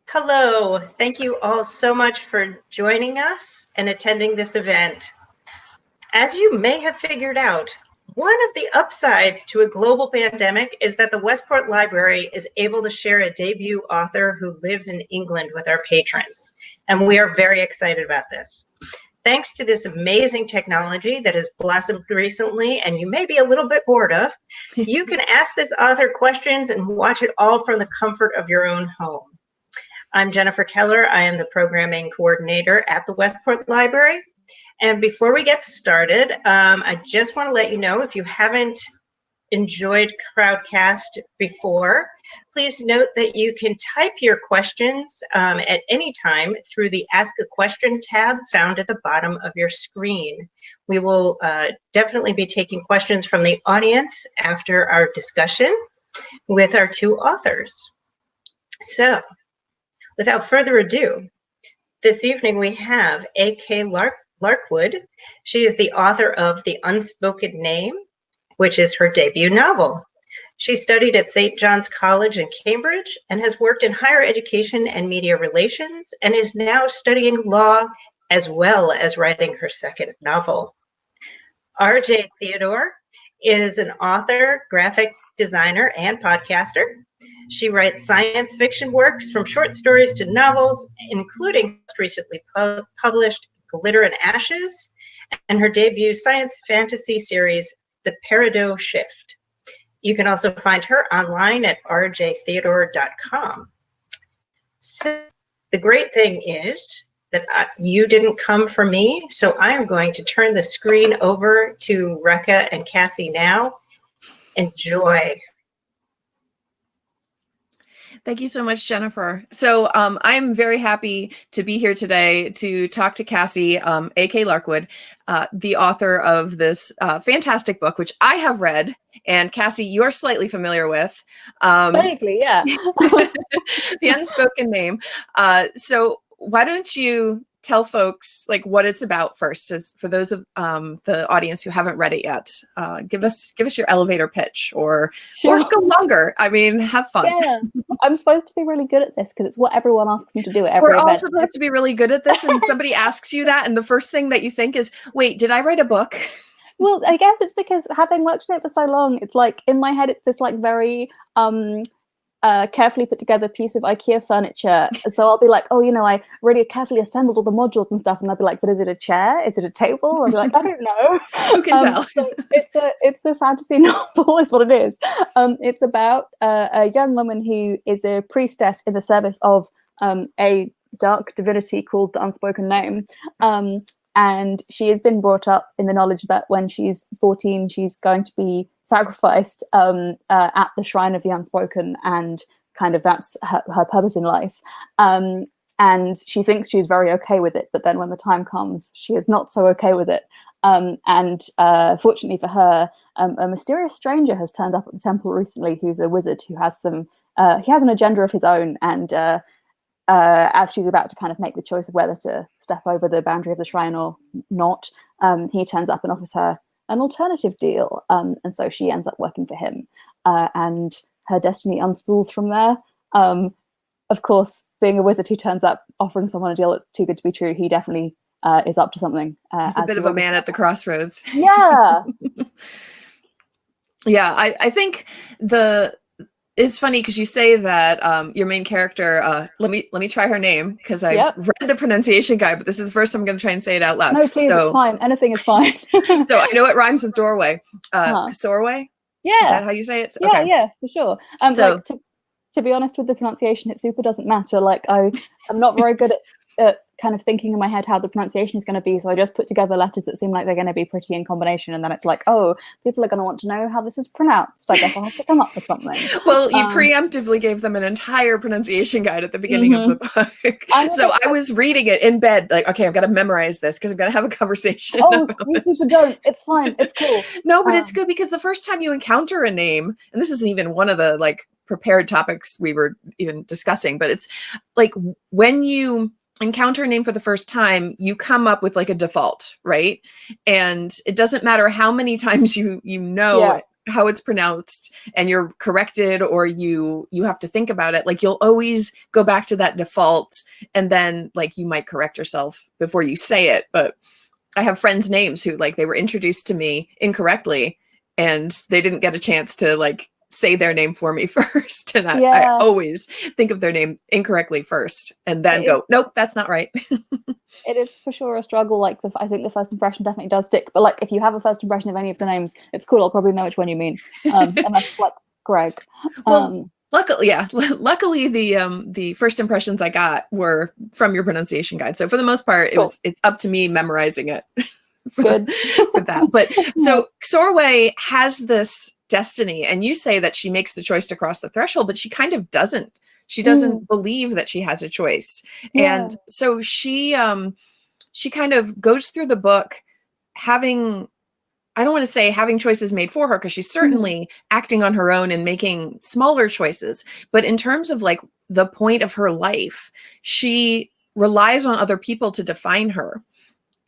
Hello, thank you all so much for joining us and attending this event. As you may have figured out, one of the upsides to a global pandemic is that the Westport Library is able to share a debut author who lives in England with our patrons, and we are very excited about this. Thanks to this amazing technology that has blossomed recently and you may be a little bit bored of, you can ask this author questions and watch it all from the comfort of your own home. I'm Jennifer Keller. I am the programming coordinator at the Westport Library. And before we get started, I just want to let you know, if you haven't enjoyed Crowdcast before, please note that you can type your questions at any time through the Ask a Question tab found at the bottom of your screen. We will definitely be taking questions from the audience after our discussion with our two authors. So, without further ado, this evening we have AK Larkwood. She is the author of The Unspoken Name, which is her debut novel. She studied at St. John's College in Cambridge and has worked in higher education and media relations and is now studying law as well as writing her second novel. RJ Theodore is an author, graphic designer, and podcaster. She writes science fiction works from short stories to novels, including most recently published Glitter and Ashes and her debut science fantasy series, The Peridot Shift. You can also find her online at rjtheodore.com. So the great thing is that you didn't come for me, so I'm going to turn the screen over to Rekka and Cassie now. Enjoy. Thank you so much, Jennifer. So I'm very happy to be here today to talk to Cassie, AK Larkwood, the author of this fantastic book, which I have read, and Cassie, you're slightly familiar with. Vaguely, yeah. The Unspoken Name. So why don't you tell folks like what it's about first, as for those of the audience who haven't read it yet. Give us your elevator pitch, or go longer. I mean, have fun. Yeah, I'm supposed to be really good at this because it's what everyone asks me to do at every event. We're all supposed to be really good at this, and somebody asks you that, and the first thing that you think is, wait, did I write a book? Well, I guess it's because having worked on it for so long, it's like in my head, it's this like very carefully put together piece of IKEA furniture. So I'll be like, oh, I really carefully assembled all the modules and stuff, and I'll be like, but is it a chair? Is it a table? I'll be like, I don't know. Who can tell? So it's a fantasy novel, is what it is. It's about a young woman who is a priestess in the service of a dark divinity called the Unspoken Name. And she has been brought up in the knowledge that when she's 14, she's going to be sacrificed at the shrine of the Unspoken, and kind of that's her purpose in life. And she thinks she's very okay with it, but then when the time comes, she is not so okay with it. And fortunately for her, a mysterious stranger has turned up at the temple recently, who's a wizard who has he has an agenda of his own, and as she's about to kind of make the choice of whether to step over the boundary of the shrine or not, he turns up and offers her an alternative deal. And so she ends up working for him, and her destiny unspools from there. Of course, being a wizard who turns up offering someone a deal that's too good to be true, he definitely is up to something. He's a bit of a man at the crossroads. Yeah. Yeah, I think it's funny because you say that your main character, let me try her name, because I've read the pronunciation guide, but this is the first time I'm going to try and say it out loud. No, please, it's fine. Anything is fine. So I know it rhymes with doorway. Xorway? Yeah. Is that how you say it? Yeah, okay. Yeah, for sure. So, to be honest with the pronunciation, it super doesn't matter. Like I'm not very good at kind of thinking in my head how the pronunciation is going to be, so I just put together letters that seem like they're going to be pretty in combination, and then it's like, oh, people are going to want to know how this is pronounced. I guess I'll have to come up with something. Well, you preemptively gave them an entire pronunciation guide at the beginning of the book. So I was reading it in bed, like, okay, I've got to memorize this because I'm going to have a conversation. Oh, you super don't. It's fine. It's cool. No, but it's good because the first time you encounter a name, and this isn't even one of the like prepared topics we were even discussing, but it's like when you encounter a name for the first time, you come up with like a default, right? And it doesn't matter how many times you know how it's pronounced and you're corrected, or you have to think about it, like you'll always go back to that default, and then like you might correct yourself before you say it. But I have friends' names who like they were introduced to me incorrectly and they didn't get a chance to like say their name for me first. And I always think of their name incorrectly first and then go, nope, that's not right. It is for sure a struggle. Like I think the first impression definitely does stick. But like if you have a first impression of any of the names, it's cool. I'll probably know which one you mean. And that's like Greg. Well, luckily the first impressions I got were from your pronunciation guide. So for the most part, it's up to me memorizing it. Good. For that. But so Xor has this destiny, and you say that she makes the choice to cross the threshold, but she kind of doesn't. She doesn't believe that she has a choice. Yeah. And so she kind of goes through the book having, I don't want to say having choices made for her, because she's certainly acting on her own and making smaller choices. But in terms of like the point of her life, she relies on other people to define her.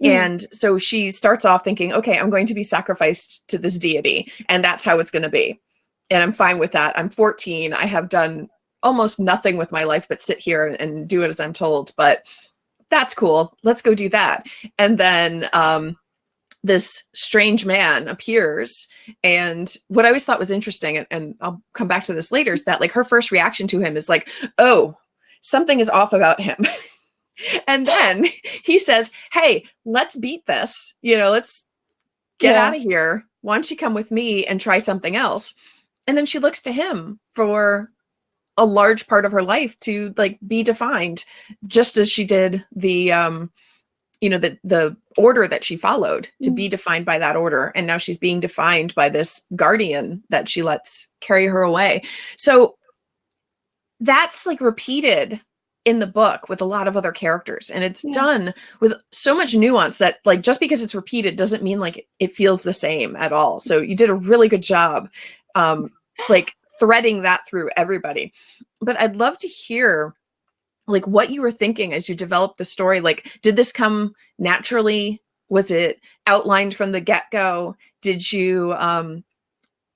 And so she starts off thinking, okay, I'm going to be sacrificed to this deity, and that's how it's going to be. And I'm fine with that. I'm 14. I have done almost nothing with my life but sit here and do it as I'm told. But that's cool. Let's go do that. And then this strange man appears. And what I always thought was interesting, and I'll come back to this later, is that like her first reaction to him is like, oh, something is off about him. And then he says, hey, let's beat this. Let's get out of here. Why don't you come with me and try something else? And then she looks to him for a large part of her life to like be defined, just as she did the order that she followed to be defined by that order. And now she's being defined by this guardian that she lets carry her away. So that's like repeated in the book with a lot of other characters, and it's done with so much nuance that like just because it's repeated doesn't mean like it feels the same at all. So you did a really good job like threading that through everybody. But I'd love to hear like what you were thinking as you developed the story. Like, did this come naturally? Was it outlined from the get-go? Did you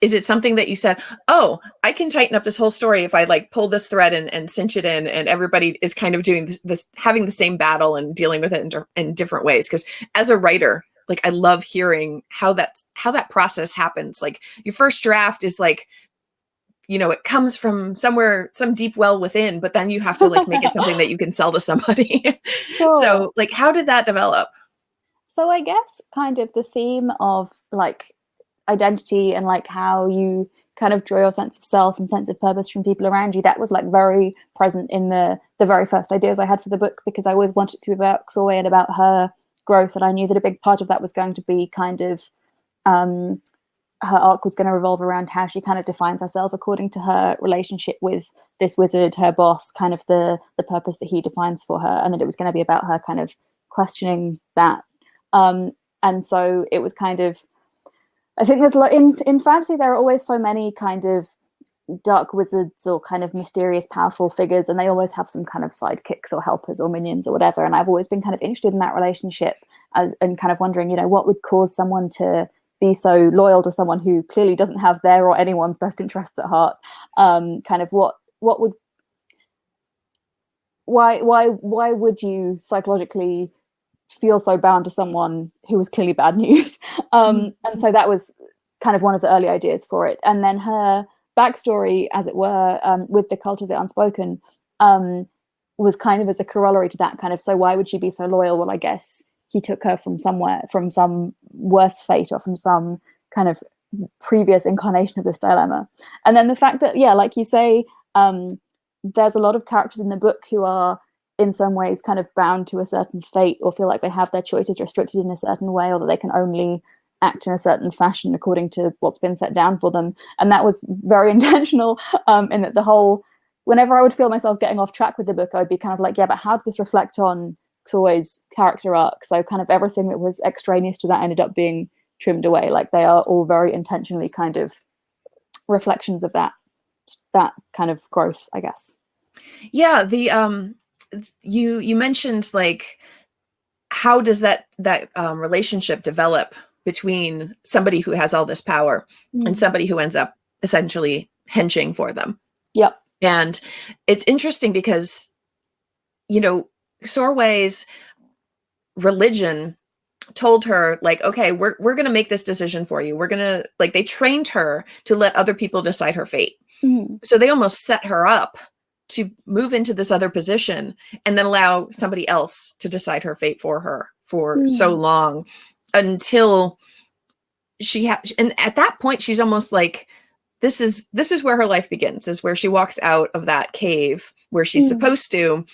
is it something that you said, oh, I can tighten up this whole story if I like pull this thread and cinch it in, and everybody is kind of doing this having the same battle and dealing with it in different ways? Because as a writer, like I love hearing how that process happens. Like your first draft is like, it comes from somewhere, some deep well within, but then you have to like make it something that you can sell to somebody. Sure. So like, how did that develop? So I guess kind of the theme of like identity and like how you kind of draw your sense of self and sense of purpose from people around you, that was like very present in the very first ideas I had for the book, because I always wanted it to be about Xor and about her growth, and I knew that a big part of that was going to be kind of her arc was going to revolve around how she kind of defines herself according to her relationship with this wizard, her boss, kind of the purpose that he defines for her, and that it was going to be about her kind of questioning that. And so it was kind of, I think there's in fantasy there are always so many kind of dark wizards or kind of mysterious powerful figures, and they always have some kind of sidekicks or helpers or minions or whatever, and I've always been kind of interested in that relationship and kind of wondering, what would cause someone to be so loyal to someone who clearly doesn't have their or anyone's best interests at heart. Kind of what would, why would you psychologically feel so bound to someone who was clearly bad news? And so that was kind of one of the early ideas for it. And then her backstory, as it were, with the cult of the unspoken, was kind of as a corollary to that kind of, so why would she be so loyal? Well, I guess he took her from somewhere, from some worse fate or from some kind of previous incarnation of this dilemma. And then the fact that, like you say, there's a lot of characters in the book who are in some ways kind of bound to a certain fate, or feel like they have their choices restricted in a certain way, or that they can only act in a certain fashion according to what's been set down for them. And that was very intentional, in that the whole, whenever I would feel myself getting off track with the book, I would be kind of like, but how did this reflect on Xor's character arc? So kind of everything that was extraneous to that ended up being trimmed away. Like they are all very intentionally kind of reflections of that kind of growth, I guess. Yeah, the you mentioned like, how does that relationship develop between somebody who has all this power and somebody who ends up essentially henching for them. Yep. And it's interesting because, you know, Sorway's religion told her, like, okay, we're going to make this decision for you. We're going to, like, they trained her to let other people decide her fate. So they almost set her up to move into this other position and then allow somebody else to decide her fate for her for so long until she has, and at that point she's almost like, this is where her life begins, is where she walks out of that cave where she's supposed to,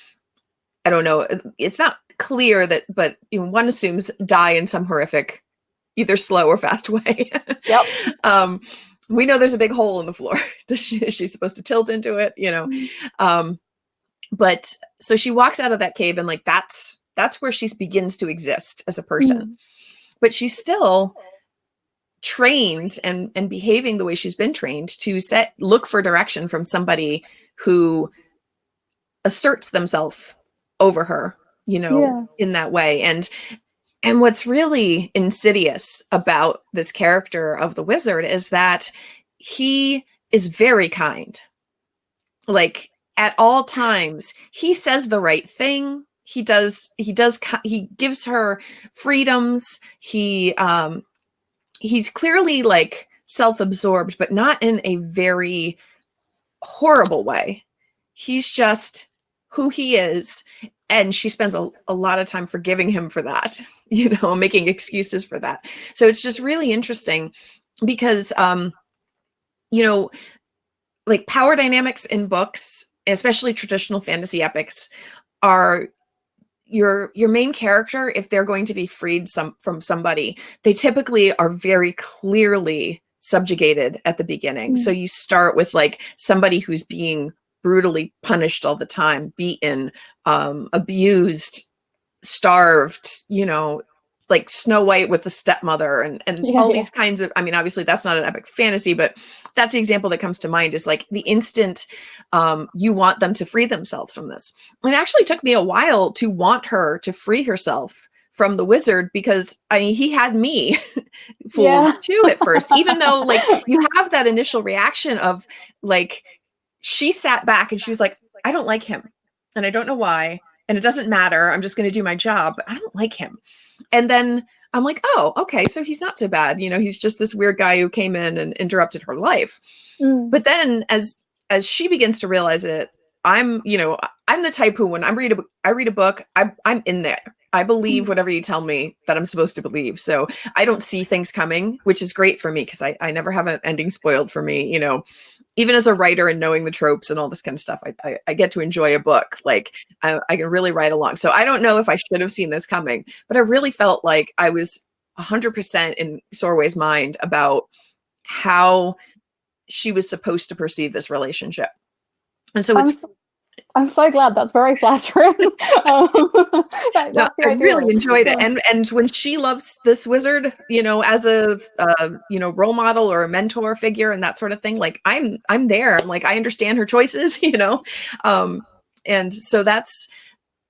I don't know, it's not clear that, but you know, one assumes die in some horrific, either slow or fast way. Yep. We know there's a big hole in the floor. Is she supposed to tilt into it? You know? But so she walks out of that cave and like, that's where she begins to exist as a person, but she's still trained and behaving the way she's been trained to look for direction from somebody who asserts themselves over her, you know, in that way. And what's really insidious about this character of the wizard is that he is very kind. Like at all times, he says the right thing. He gives her freedoms. He's clearly like self-absorbed, but not in a very horrible way. He's just who he is. And she spends a lot of time forgiving him for that, you know, making excuses for that. So it's just really interesting because, you know, like power dynamics in books, especially traditional fantasy epics, are your main character, if they're going to be freed from somebody, they typically are very clearly subjugated at the beginning. So you start with like somebody who's being brutally punished all the time, beaten, abused, starved, you know, like Snow White with the stepmother and all these kinds of, I mean, obviously that's not an epic fantasy, but that's the example that comes to mind, is like the instant you want them to free themselves from this. And it actually took me a while to want her to free herself from the wizard, because he had me fooled too at first, even though like you have that initial reaction of like, she sat back and she was like, I don't like him and I don't know why. And it doesn't matter. I'm just going to do my job, but I don't like him. And then I'm like, oh, okay. So he's not so bad. You know, he's just this weird guy who came in and interrupted her life. But then as she begins to realize it, I'm the type who, when I read a book, I'm in there. I believe whatever you tell me that I'm supposed to believe. So I don't see things coming, which is great for me because I never have an ending spoiled for me, you know. Even as a writer and knowing the tropes and all this kind of stuff, I get to enjoy a book. Like I can really ride along. So I don't know if I should have seen this coming, but I really felt like I was 100% in Sorway's mind about how she was supposed to perceive this relationship. And so I'm so glad. That's very flattering. I really enjoyed it. And when she loves this wizard, you know, as a role model or a mentor figure and that sort of thing, like I'm there. I'm like, I understand her choices, you know. And so that's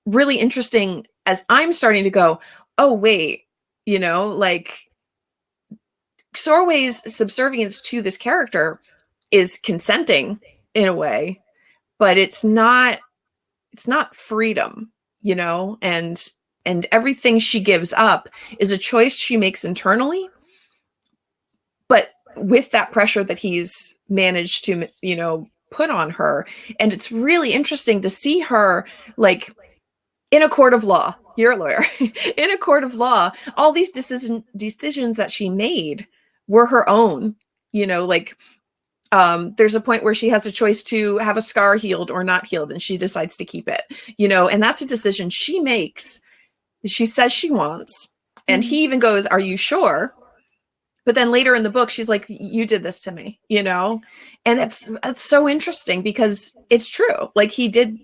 really interesting as I'm starting to go, oh wait, you know, like Sorway's subservience to this character is consenting in a way, but it's not freedom, you know, and everything she gives up is a choice she makes internally, but with that pressure that he's managed to, you know, put on her. And it's really interesting to see her like in a court of law. You're a lawyer. In a court of law, all these decisions that she made were her own, you know, like there's a point where she has a choice to have a scar healed or not healed, and she decides to keep it, you know, and that's a decision she makes. She says she wants, and he even goes, are you sure? But then later in the book, she's like, you did this to me, you know, and it's so interesting because it's true. Like he did,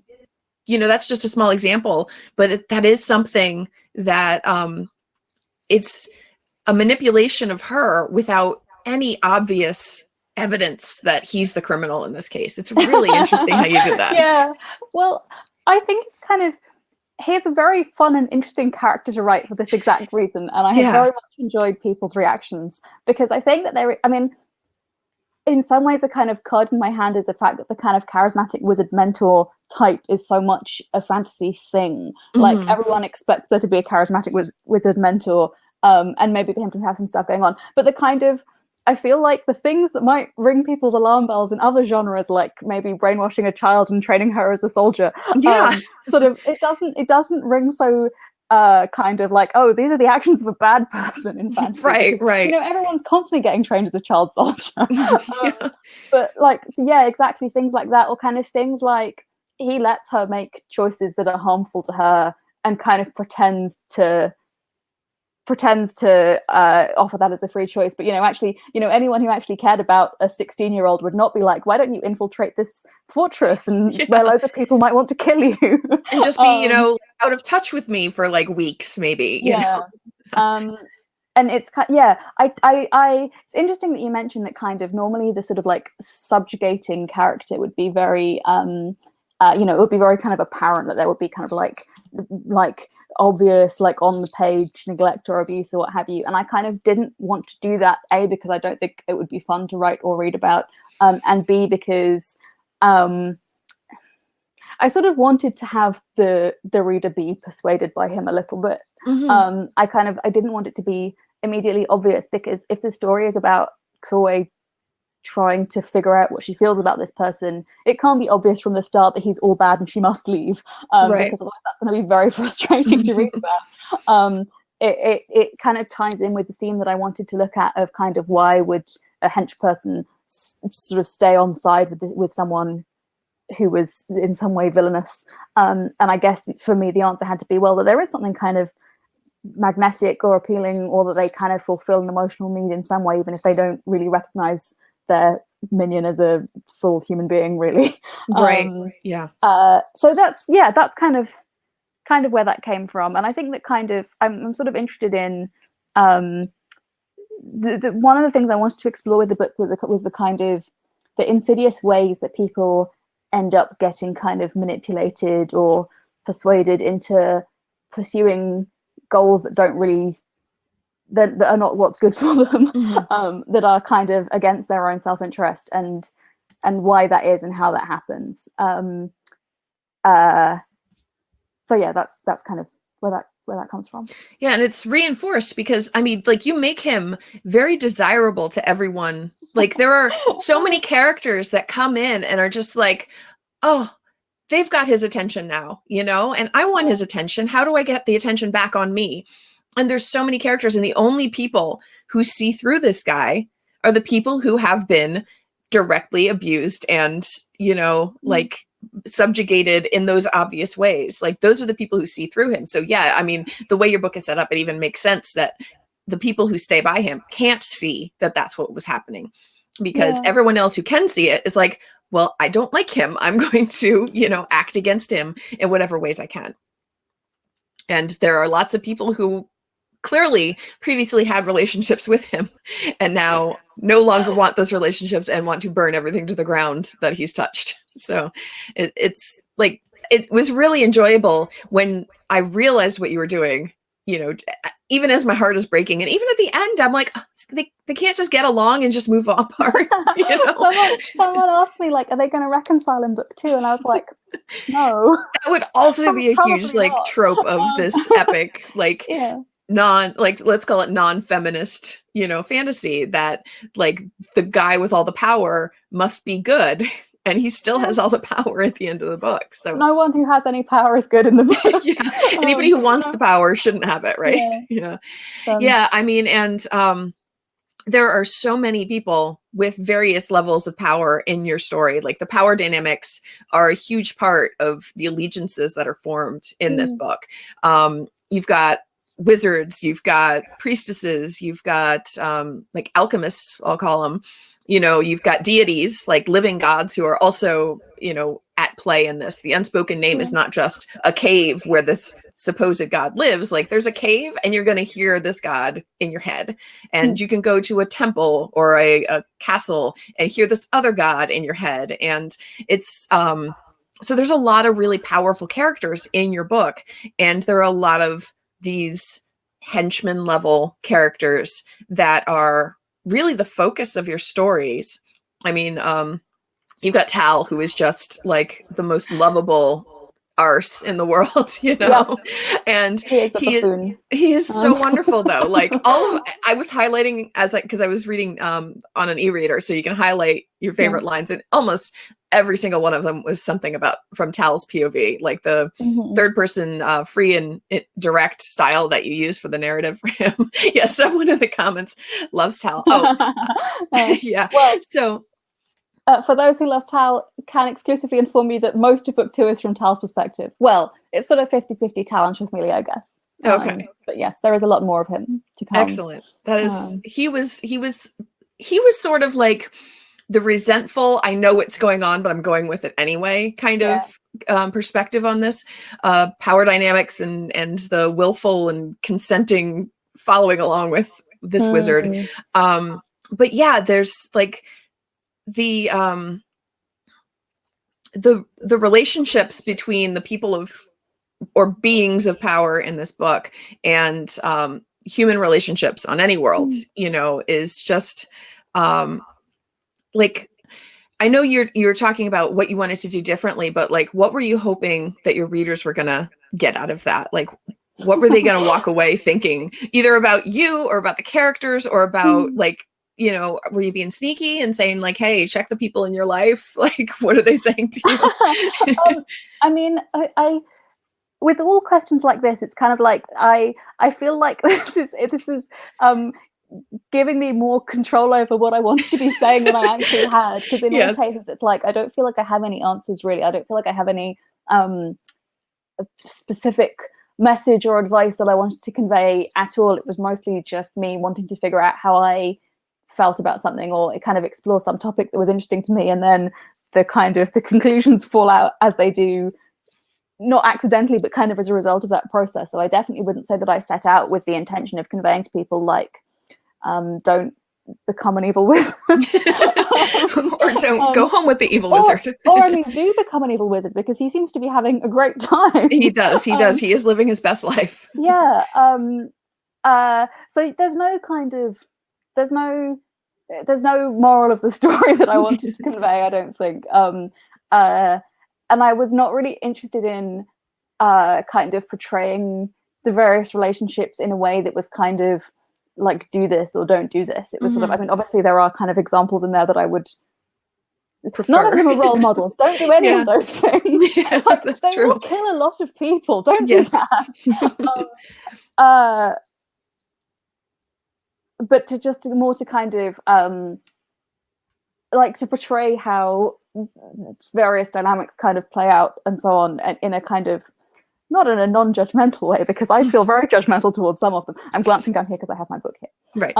you know, that's just a small example, but that is something that it's a manipulation of her without any obvious evidence that he's the criminal in this case. It's really interesting how you did that. Yeah. Well, I think it's kind of, he's a very fun and interesting character to write for this exact reason, and I have very much enjoyed people's reactions, because I think that I mean, in some ways, a kind of card in my hand is the fact that the kind of charismatic wizard mentor type is so much a fantasy thing. Like, everyone expects there to be a charismatic wizard mentor, and maybe for him to have some stuff going on. But the kind of, I feel like the things that might ring people's alarm bells in other genres, like maybe brainwashing a child and training her as a soldier, sort of, it doesn't ring so kind of like, oh, these are the actions of a bad person in fantasy. Right. You know, everyone's constantly getting trained as a child soldier. But like, yeah, exactly, things like that, or kind of things like he lets her make choices that are harmful to her and kind of pretends to offer that as a free choice. But, you know, actually, you know, anyone who actually cared about a 16-year-old would not be like, why don't you infiltrate this fortress and where loads of people might want to kill you and just be, you know, out of touch with me for like weeks, maybe. You know? And it's it's interesting that you mentioned that kind of normally the sort of like subjugating character would be very you know, it would be very kind of apparent that there would be kind of like obvious, like on the page neglect or abuse or what have you. And I kind of didn't want to do that, A, because I don't think it would be fun to write or read about, and B, because I sort of wanted to have the reader be persuaded by him a little bit. I didn't want it to be immediately obvious, because if the story is about Xor trying to figure out what she feels about this person, it can't be obvious from the start that he's all bad and she must leave, because otherwise that's going to be very frustrating to read about. It kind of ties in with the theme that I wanted to look at of kind of why would a hench person sort of stay on side with someone who was in some way villainous, and I guess for me the answer had to be, well, that there is something kind of magnetic or appealing, or that they kind of fulfill an emotional need in some way, even if they don't really recognize their minion as a full human being, really. So that's kind of where that came from. And I think that kind of I'm sort of interested in one of the things I wanted to explore with the book was the kind of the insidious ways that people end up getting kind of manipulated or persuaded into pursuing goals that don't really that are not what's good for them, that are kind of against their own self-interest, and why that is and how that happens. So yeah, that's kind of where that comes from. Yeah, and it's reinforced because, I mean, like, you make him very desirable to everyone. Like, there are so many characters that come in and are just like, oh, they've got his attention now, you know, and I want his attention. How do I get the attention back on me? And there's so many characters, and the only people who see through this guy are the people who have been directly abused and, you know, like subjugated in those obvious ways. Like, those are the people who see through him. So yeah, I mean, the way your book is set up, it even makes sense that the people who stay by him can't see that that's what was happening, because everyone else who can see it is like, well, I don't like him. I'm going to, you know, act against him in whatever ways I can. And there are lots of people who clearly previously had relationships with him and now no longer want those relationships and want to burn everything to the ground that he's touched. So it's like, it was really enjoyable when I realized what you were doing, you know, even as my heart is breaking. And even at the end, I'm like, they can't just get along and just move apart. You know? someone asked me, like, are they going to reconcile in book 2? And I was like, no. That would also be a huge, like, trope of this epic, like, let's call it non-feminist, you know, fantasy, that like the guy with all the power must be good, and he still has all the power at the end of the book. So no one who has any power is good in the book. Anybody who wants the power shouldn't have it, right? Yeah. I mean, and there are so many people with various levels of power in your story. Like, the power dynamics are a huge part of the allegiances that are formed in this book. You've got wizards, you've got priestesses, you've got like alchemists, I'll call them, you know, you've got deities, like living gods, who are also, you know, at play in this. The Unspoken Name is not just a cave where this supposed god lives. Like, there's a cave and you're going to hear this god in your head, and you can go to a temple or a castle and hear this other god in your head. And it's so there's a lot of really powerful characters in your book, and there are a lot of these henchman level characters that are really the focus of your stories. I mean, you've got Tal, who is just like the most lovable arse in the world, you know. Yeah. And He is a buffoon. he is so wonderful though. Like I was highlighting because I was reading on an e-reader, so you can highlight your favorite lines, and almost every single one of them was something about from Tal's POV, like the third person free and direct style that you use for the narrative for him. Yeah, someone in the comments loves Tal. Yeah. Well, so for those who love Tal, can exclusively inform you that most of book 2 is from Tal's perspective. Well, it's sort of 50-50 Tal and Shazmelia, I guess. Okay. But yes, there is a lot more of him to come. Excellent. That is, he was sort of like the resentful, I know what's going on, but I'm going with it anyway kind of perspective on this. Power dynamics and the willful and consenting following along with this wizard. But yeah, there's like the relationships between the people of or beings of power in this book and human relationships on any world, you know, is just like, I know you're talking about what you wanted to do differently, but like, what were you hoping that your readers were going to get out of that? Like, what were they going to walk away thinking, either about you or about the characters or about like, you know, were you being sneaky and saying like, hey, check the people in your life? Like, what are they saying to you? I mean, I with all questions like this, it's kind of like, I feel like this is giving me more control over what I wanted to be saying than I actually had. Because in all cases, it's like, I don't feel like I have any answers really. I don't feel like I have any specific message or advice that I wanted to convey at all. It was mostly just me wanting to figure out how I felt about something, or it kind of explore some topic that was interesting to me, and then the conclusions fall out as they do, not accidentally, but kind of as a result of that process. So I definitely wouldn't say that I set out with the intention of conveying to people like, don't become an evil wizard. Or don't go home with the evil wizard. Or I mean, do become an evil wizard, because he seems to be having a great time. He does. He is living his best life. Yeah. So there's no moral of the story that I wanted to convey, I don't think. And I was not really interested in kind of portraying the various relationships in a way that was kind of like, do this or don't do this. It was sort of, I mean, obviously there are kind of examples in there that I would prefer. None of them are role models. Don't do any of those things. Yeah, like, that's they true. will kill a lot of people. Don't do that. But to just more to kind of like to portray how various dynamics kind of play out and so on, and in a kind of, not in a non-judgmental way, because I feel very judgmental towards some of them. I'm glancing down here because I have my book here. Right.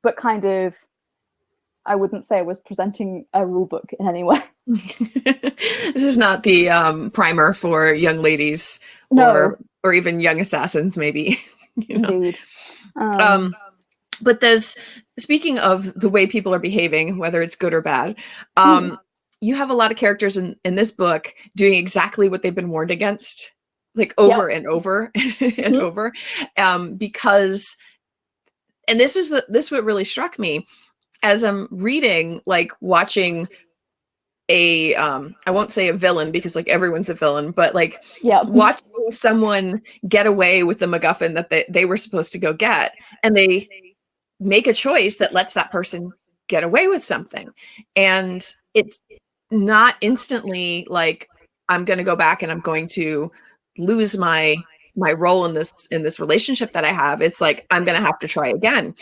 But kind of, I wouldn't say I was presenting a rule book in any way. This is not the primer for young ladies or even young assassins, maybe. You know? Indeed. But there's, speaking of the way people are behaving, whether it's good or bad, you have a lot of characters in this book doing exactly what they've been warned against, like over and over and over, because, and this what really struck me as I'm reading, like watching a, I won't say a villain because like everyone's a villain, but like watching someone get away with the MacGuffin that they were supposed to go get, and they make a choice that lets that person get away with something. And it's not instantly like, I'm going to go back and I'm going to lose my role in this relationship that I have. It's like, I'm going to have to try again,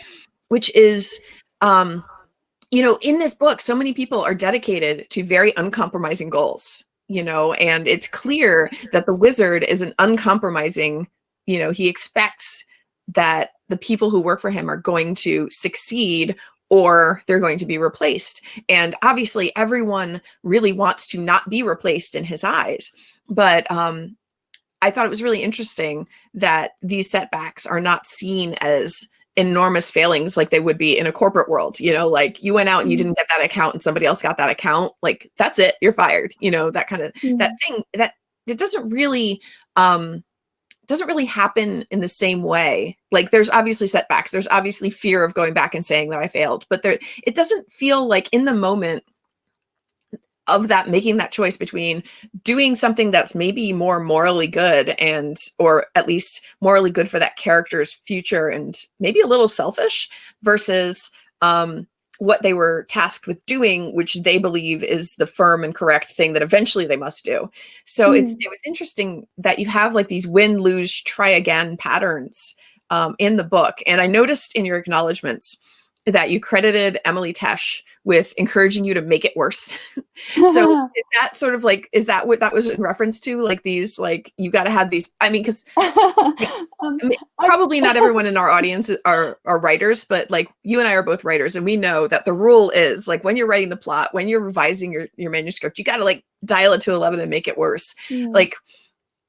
which is, you know, in this book, so many people are dedicated to very uncompromising goals, you know, and it's clear that the wizard is an uncompromising, you know, he expects that the people who work for him are going to succeed or they're going to be replaced. And obviously everyone really wants to not be replaced in his eyes. But I thought it was really interesting that these setbacks are not seen as enormous failings like they would be in a corporate world, you know, like you went out and you didn't get that account and somebody else got that account, like that's it, you're fired, you know, that kind of that thing that it doesn't really happen in the same way. Like there's obviously setbacks, there's obviously fear of going back and saying that I failed, but there it doesn't feel like in the moment of that, making that choice between doing something that's maybe more morally good and or at least morally good for that character's future and maybe a little selfish versus what they were tasked with doing, which they believe is the firm and correct thing that eventually they must do. So it was interesting that you have like these win, lose, try again patterns in the book. And I noticed in your acknowledgements that you credited Emily Tesh with encouraging you to make it worse. So is that sort of like, is that what that was in reference to? Like these, like you got to have these, I mean, because probably not everyone in our audience are writers, but like you and I are both writers and we know that the rule is like when you're writing the plot, when you're revising your manuscript, you got to like dial it to 11 and make it worse. Like,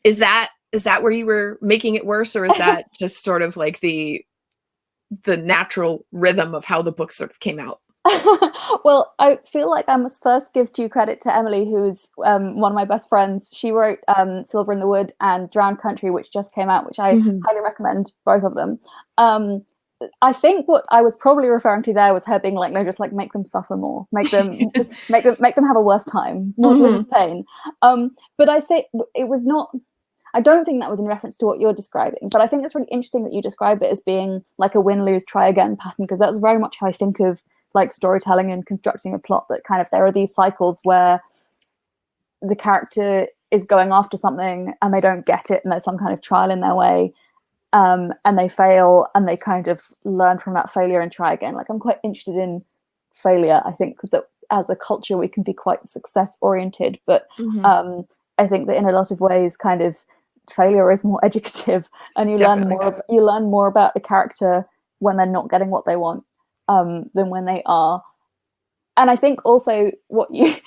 is that where you were making it worse, or is that just sort of like the natural rhythm of how the book sort of came out? Well, I feel like I must first give due credit to Emily, who's one of my best friends. She wrote Silver in the Wood and Drowned Country, which just came out, which I highly recommend, both of them. I think what I was probably referring to there was her being like, no, just like make them suffer more, make them make them have a worse time, more to this pain. But I think it was not. I don't think that was in reference to what you're describing, but I think it's really interesting that you describe it as being like a win, lose, try again pattern, because that's very much how I think of like storytelling and constructing a plot, that kind of there are these cycles where the character is going after something and they don't get it and there's some kind of trial in their way, and they fail and they kind of learn from that failure and try again. Like I'm quite interested in failure. I think that as a culture we can be quite success oriented, but I think that in a lot of ways kind of failure is more educative, and you learn more about the character when they're not getting what they want than when they are. And I think also what you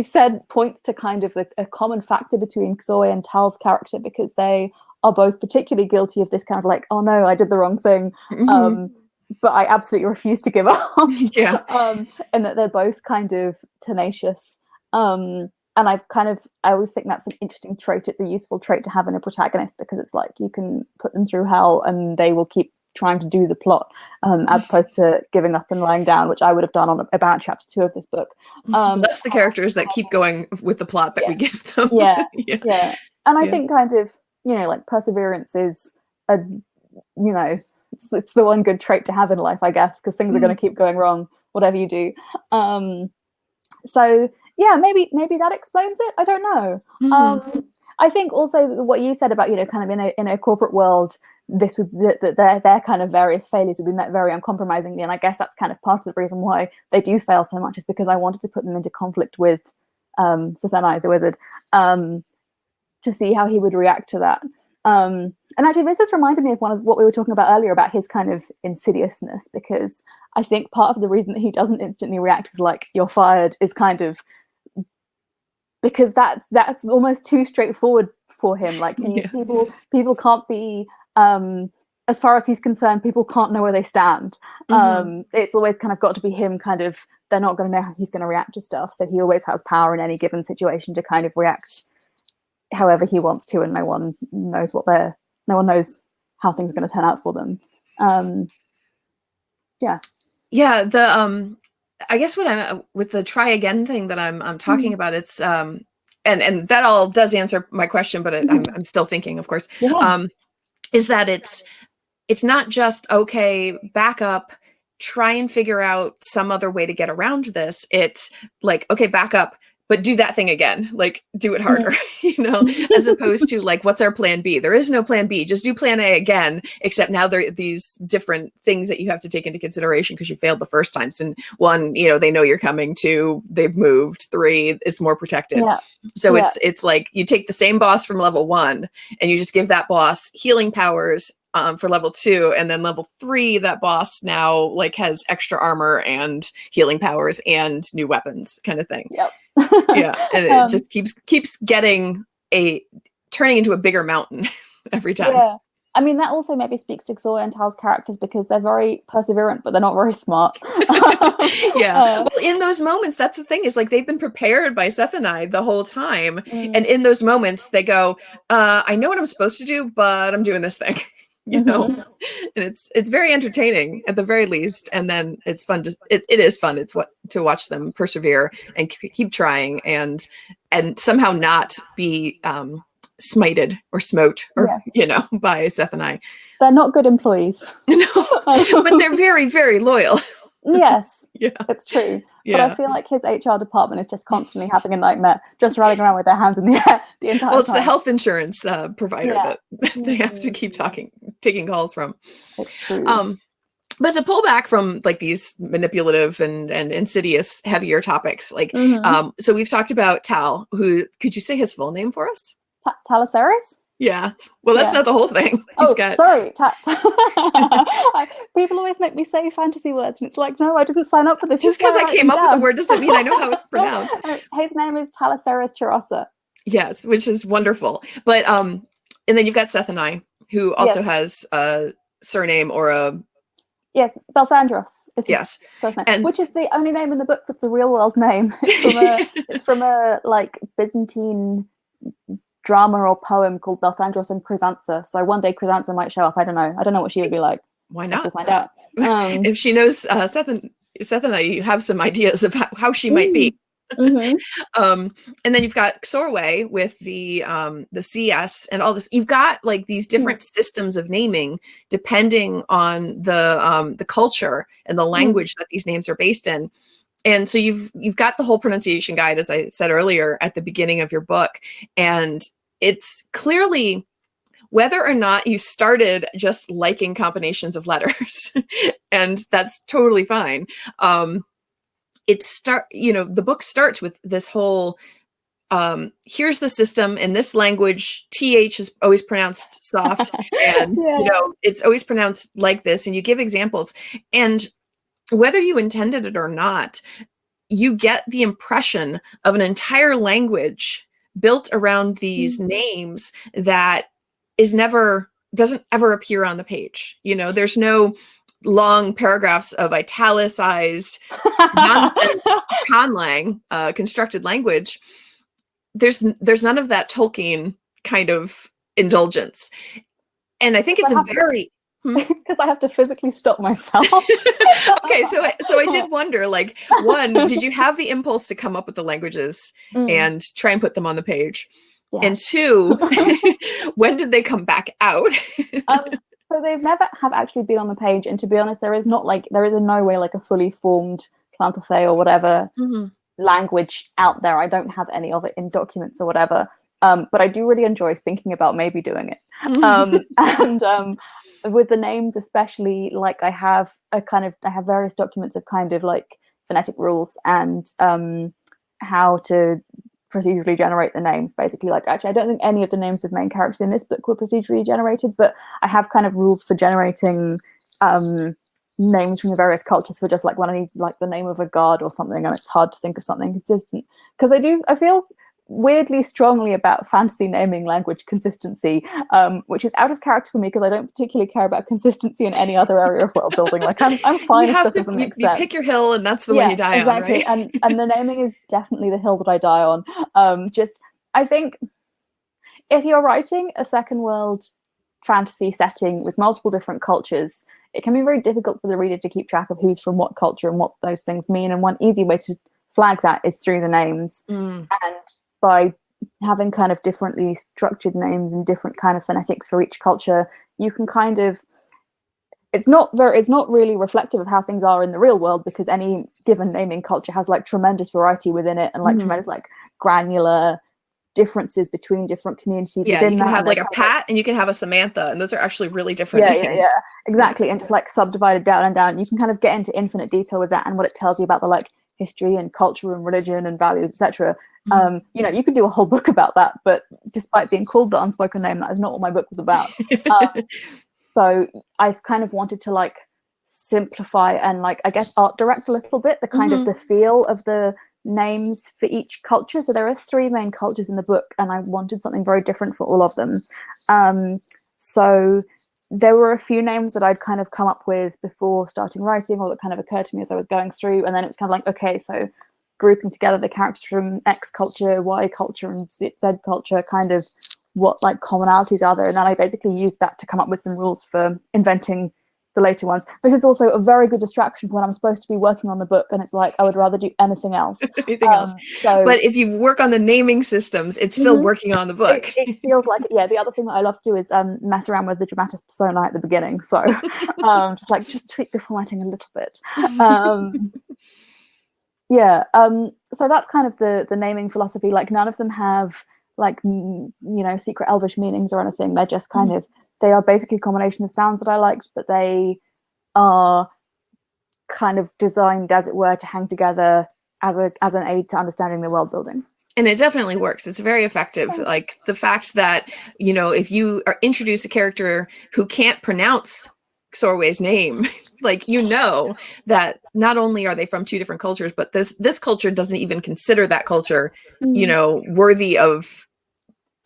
said points to kind of a common factor between Xor and Tal's character, because they are both particularly guilty of this kind of like, oh no, I did the wrong thing, but I absolutely refuse to give up. And that they're both kind of tenacious. And I always think that's an interesting trait. It's a useful trait to have in a protagonist, because it's like you can put them through hell and they will keep trying to do the plot, as opposed to giving up and lying down, which I would have done on about chapter 2 of this book. That's the characters that keep going with the plot that we give them. And I think kind of, you know, like perseverance is it's the one good trait to have in life, I guess, because things are going to keep going wrong, whatever you do. So yeah, maybe that explains it. I don't know. I think also what you said about, you know, kind of in a corporate world, this would their kind of various failures would be met very uncompromisingly, and I guess that's kind of part of the reason why they do fail so much, is because I wanted to put them into conflict with Sathenai, the wizard, to see how he would react to that. And actually, this has reminded me of one of what we were talking about earlier about his kind of insidiousness, because I think part of the reason that he doesn't instantly react with like "you're fired" is kind of because that's almost too straightforward for him. Like people can't be, as far as he's concerned, people can't know where they stand. It's always kind of got to be him. Kind of, they're not going to know how he's going to react to stuff. So he always has power in any given situation to kind of react however he wants to, and no one knows how things are going to turn out for them. I guess what I'm with the try again thing that I'm talking about, it's and that all does answer my question, but I'm still thinking, of course, is that it's not just okay, back up, try and figure out some other way to get around this. It's like, okay, back up, but do that thing again, like do it harder, you know, as opposed to like, what's our plan B? There is no plan B, just do plan A again, except now there are these different things that you have to take into consideration because you failed the first time. So 1, you know, they know you're coming. 2, they've moved. 3, it's more protected. So it's like you take the same boss from level 1 and you just give that boss healing powers for level 2, and then level 3, that boss now like has extra armor and healing powers and new weapons, kind of thing. And it just keeps turning into a bigger mountain every time. I mean, that also maybe speaks to Xor Intel's characters because they're very perseverant, but they're not very smart. Yeah. Well, in those moments, that's the thing, is like they've been prepared by Seth and I the whole time. And in those moments, they go, I know what I'm supposed to do, but I'm doing this thing, you know? And it's very entertaining at the very least. And then it's fun it is fun. It's to watch them persevere and keep trying and somehow not be smited or smote or you know, by Seth and I. They're not good employees. No, but they're very, very loyal. Yes, yeah, it's true. Yeah. But I feel like his HR department is just constantly having a nightmare, just running around with their hands in the air the entire time. Well, it's the health insurance provider that they have to keep taking calls from. It's true. But to pull back from like these manipulative and insidious heavier topics, like so we've talked about Tal, who, could you say his full name for us? Talasaurus? Yeah. Well, that's not the whole thing. Sorry. People always make me say fantasy words, and it's like, no, I didn't sign up for this. Just because I came up with the word doesn't mean I know how it's pronounced. His name is Talasaurus Chirasa. Yes, which is wonderful. But and then you've got Seth and I, who also has a surname or a Yes, Belthandros is his first name, which is the only name in the book that's a real world name. It's from a like Byzantine drama or poem called Belthandros and Chrysanthia. So one day Chrysanthia might show up. I don't know what she would be like. Why not? We'll find out. If she knows Seth and I have some ideas of how she might be. And then you've got Xorway with the CS and all this. You've got like these different systems of naming depending on the culture and the language that these names are based in. And so you've got the whole pronunciation guide, as I said earlier, at the beginning of your book. And it's clearly, whether or not you started just liking combinations of letters, and that's totally fine. The book starts with this whole, here's the system in this language, TH is always pronounced soft, and you know, it's always pronounced like this, and you give examples. And whether you intended it or not, you get the impression of an entire language built around these names that doesn't ever appear on the page. You know, there's no long paragraphs of italicized nonsense conlang, constructed language. There's none of that Tolkien kind of indulgence. And I think it's because I have to physically stop myself. Okay, so I did wonder, like, one, did you have the impulse to come up with the languages and try and put them on the page? Yes. And two, when did they come back out? So they've never have actually been on the page, and to be honest, there is no way like a fully formed Clanthothay or whatever language out there. I don't have any of it in documents or whatever. But I do really enjoy thinking about maybe doing it. And with the names especially, like I have various documents of kind of like phonetic rules and how to procedurally generate the names. Basically, like, actually I don't think any of the names of main characters in this book were procedurally generated, but I have kind of rules for generating names from the various cultures for just like when I need like the name of a god or something and it's hard to think of something consistent, because I feel weirdly strongly about fantasy naming language consistency, which is out of character for me because I don't particularly care about consistency in any other area of world building. Like I'm fine if stuff doesn't make sense. You pick your hill and that's the one you die on, right? and the naming is definitely the hill that I die on. I think if you're writing a second world fantasy setting with multiple different cultures, it can be very difficult for the reader to keep track of who's from what culture and what those things mean. And one easy way to flag that is through the names. And by having kind of differently structured names and different kind of phonetics for each culture, you can kind of, it's not really reflective of how things are in the real world, because any given naming culture has like tremendous variety within it and like tremendous like granular differences between different communities. Yeah, you can have like a Pat and you can have a Samantha, and those are actually really different names. Yeah, exactly. And just like subdivided down and down. You can kind of get into infinite detail with that and what it tells you about the like history and culture and religion and values, etc. You know, you could do a whole book about that, but despite being called The Unspoken Name, that is not what my book was about. So I've kind of wanted to like simplify and like, I guess, art direct a little bit the kind of the feel of the names for each culture. So there are 3 main cultures in the book, and I wanted something very different for all of them. So there were a few names that I'd kind of come up with before starting writing, or that kind of occurred to me as I was going through, and then it was kind of like, okay, so grouping together the characters from X culture, Y culture, and Z culture, kind of what like commonalities are there, and then I basically used that to come up with some rules for inventing the later ones. This is also a very good distraction when I'm supposed to be working on the book, and it's like I would rather do anything else. Anything else. So, but if you work on the naming systems, it's still working on the book. It feels like it. Yeah. The other thing that I love to do is mess around with the dramatis persona at the beginning. So just tweak the formatting a little bit. Yeah. So that's kind of the naming philosophy. Like none of them have like secret elvish meanings or anything. They're just kind of, they are basically a combination of sounds that I liked, but they are kind of designed, as it were, to hang together as an aid to understanding the world building. And it definitely works. It's very effective. Like the fact that, if you introduce a character who can't pronounce Xor's name, like, that not only are they from two different cultures, but this culture doesn't even consider that culture, worthy of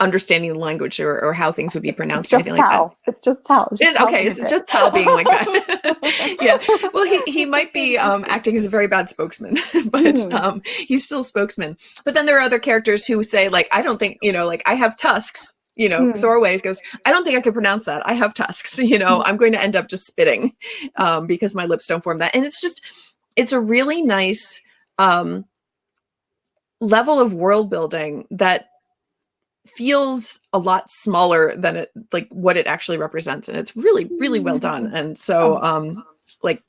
understanding the language or how things would be pronounced. It's just Tal. It's just Tal. It's just Tal being like that. Yeah. Well, he might be acting as a very bad spokesman, but he's still a spokesman. But then there are other characters who say, like, I don't think, like, I have tusks. Xor goes, I don't think I can pronounce that. I have tusks. I'm going to end up just spitting because my lips don't form that. And it's a really nice level of world building that feels a lot smaller than what it actually represents, and it's really, really well done. And so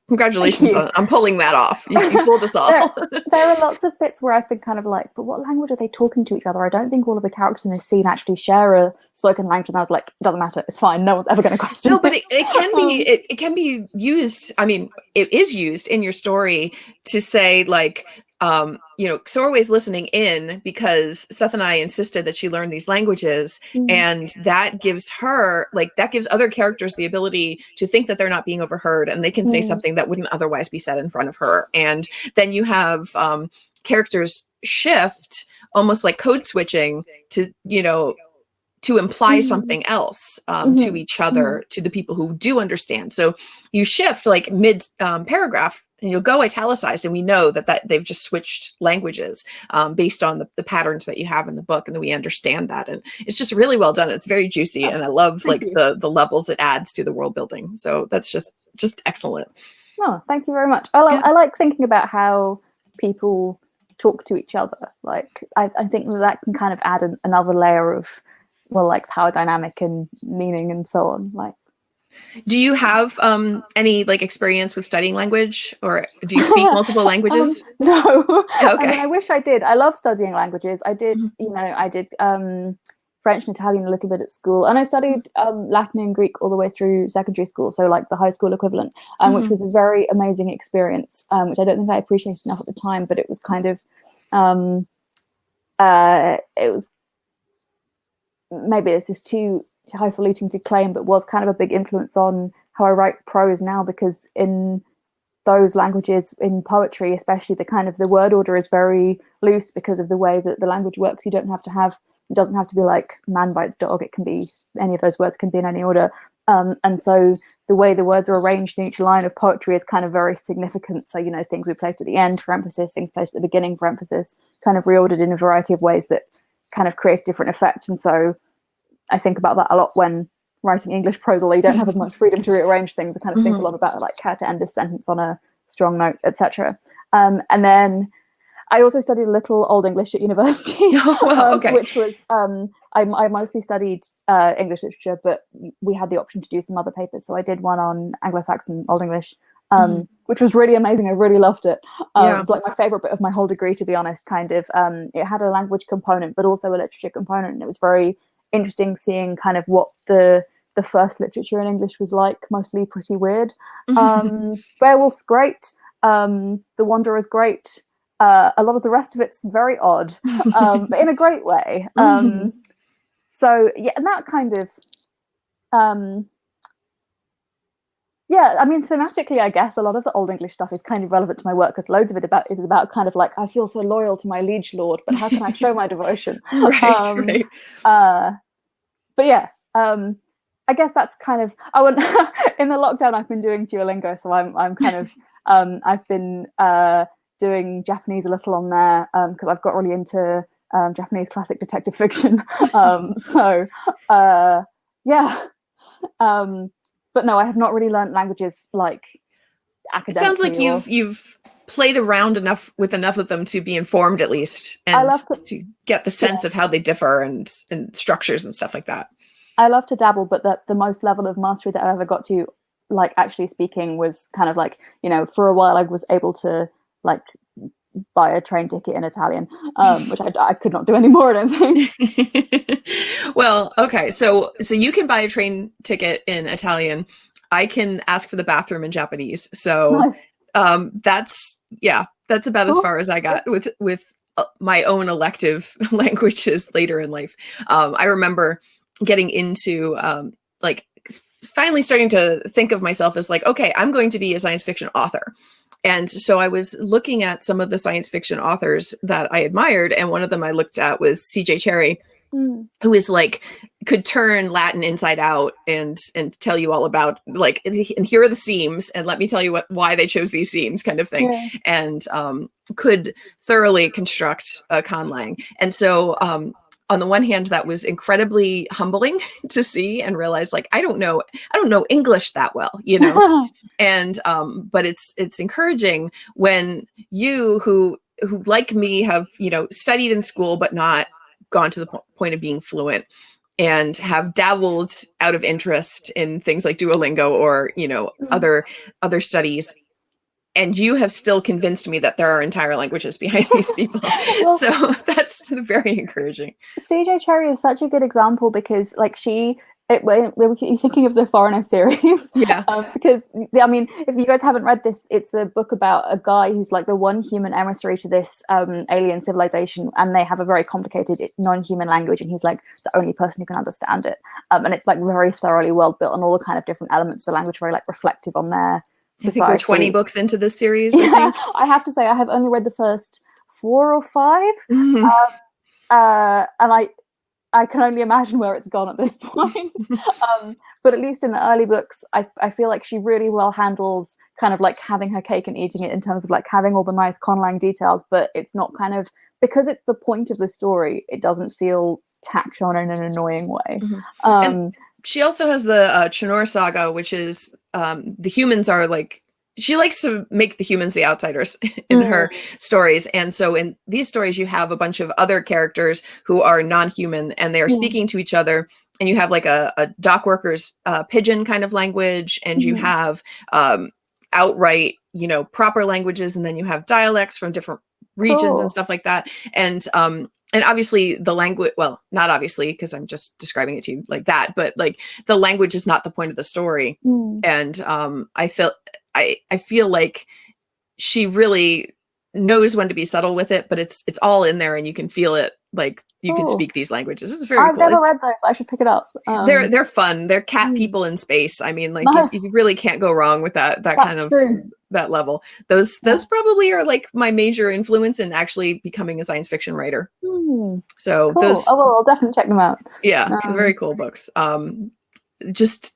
congratulations on pulling that off. You fooled us all. There are lots of bits where I've been kind of like, but what language are they talking to each other? I don't think all of the characters in this scene actually share a spoken language, and I was like, it doesn't matter, it's fine, no one's ever going to question but it can be used. I mean, it is used in your story to say, like, Xor's listening in because Seth and I insisted that she learn these languages, and that gives her, that gives other characters the ability to think that they're not being overheard, and they can say something that wouldn't otherwise be said in front of her. And then you have characters shift, almost like code switching, to imply something else to each other, to the people who do understand. So you shift like mid paragraph, and you'll go italicized, and we know that they've just switched languages based on the patterns that you have in the book, and that we understand that. And it's just really well done. It's very juicy, and I love the levels it adds to the world building. So that's just excellent. Oh, thank you very much. I like thinking about how people talk to each other. Like I think that can kind of add another layer of power dynamic and meaning and so on. Do you have any experience with studying language, or do you speak multiple languages? No. Okay. I wish I did. I love studying languages. I did, I did French and Italian a little bit at school, and I studied Latin and Greek all the way through secondary school, so like the high school equivalent, which was a very amazing experience, which I don't think I appreciated enough at the time, but it was kind of, it was, maybe this is too highfalutin to claim, but was kind of a big influence on how I write prose now, because in those languages, in poetry especially, the word order is very loose because of the way that the language works. It doesn't have to be like man bites dog. It can be, any of those words can be in any order. And so the way the words are arranged in each line of poetry is kind of very significant. So, things we placed at the end for emphasis, things placed at the beginning for emphasis, kind of reordered in a variety of ways that kind of create different effects. And so I think about that a lot when writing English prose, although you don't have as much freedom to rearrange things. I kind of think a lot about how to end a sentence on a strong note, etc. And then I also studied a little Old English at university, which was, I mostly studied English literature, but we had the option to do some other papers. So I did one on Anglo-Saxon Old English, which was really amazing. I really loved it. It was like my favorite bit of my whole degree, to be honest, kind of. It had a language component, but also a literature component. And it was very interesting seeing kind of what the first literature in English was like, mostly pretty weird. Beowulf's great. The Wanderer's great. A lot of the rest of it's very odd, but in a great way. So yeah, and that kind of, I mean, thematically, I guess a lot of the Old English stuff is kind of relevant to my work, because loads of it is about kind of like, I feel so loyal to my liege lord, but how can I show my devotion? Right. But yeah, I guess that's kind of, in the lockdown I've been doing Duolingo, so I'm kind of I've been doing Japanese a little on there because I've got really into Japanese classic detective fiction. Yeah. But no, I have not really learned languages like academically. It sounds like you've played around enough with enough of them to be informed at least, and to get the sense of how they differ and structures and stuff like that. I love to dabble, but the most level of mastery that I ever got to, like actually speaking, was kind of like, you know, for a while I was able to like buy a train ticket in Italian, which I could not do anymore, I don't think. Well, okay, so you can buy a train ticket in Italian. I can ask for the bathroom in Japanese. So nice. That's about as far as I got with my own elective languages later in life. I remember getting into like finally starting to think of myself as like, okay, I'm going to be a science fiction author. And so I was looking at some of the science fiction authors that I admired, and one of them I looked at was C.J. Cherryh, who is like, could turn Latin inside out and tell you all about like, and here are the seams, and let me tell you why they chose these seams, kind of thing. Yeah. And could thoroughly construct a conlang. And so on the one hand, that was incredibly humbling to see and realize, like, I don't know English that well, you know, and but it's encouraging when you who like me have, you know, studied in school but not gone to the point of being fluent, and have dabbled out of interest in things like Duolingo or, you know, other studies. And you have still convinced me that there are entire languages behind these people. Well, so that's very encouraging. C.J. Cherryh is such a good example because, like, you're thinking of the Foreigner series. Yeah. Because, I mean, if you guys haven't read this, it's a book about a guy who's like the one human emissary to this alien civilization, and they have a very complicated non-human language, and he's like the only person who can understand it. And it's like very thoroughly well built on all the kind of different elements of the language, very like reflective on their society. I think we're 20 books into this series. Yeah, I have to say I have only read the first 4 or 5, and I can only imagine where it's gone at this point. But at least in the early books, I feel like she really well handles kind of like having her cake and eating it in terms of like having all the nice conlang details, but it's not kind of, because it's the point of the story, it doesn't feel tacked on in an annoying way. And she also has the Chinora Saga, which is the humans are like, she likes to make the humans the outsiders in her stories. And so in these stories, you have a bunch of other characters who are non-human, and they are speaking to each other. And you have like a dock workers pidgin kind of language, and you have outright, you know, proper languages, and then you have dialects from different regions and stuff like that. And obviously the language, well, not obviously, because I'm just describing it to you like that, but like the language is not the point of the story. And I feel like she really knows when to be subtle with it, but it's all in there, and you can feel it. Like you can speak these languages. It's very cool. I've never read those. I should pick it up. They're fun. They're cat people in space. I mean, like you really can't go wrong with that kind of that level. Those probably are like my major influence in actually becoming a science fiction writer. So cool. those, I'll definitely check them out. Yeah, very cool books. Just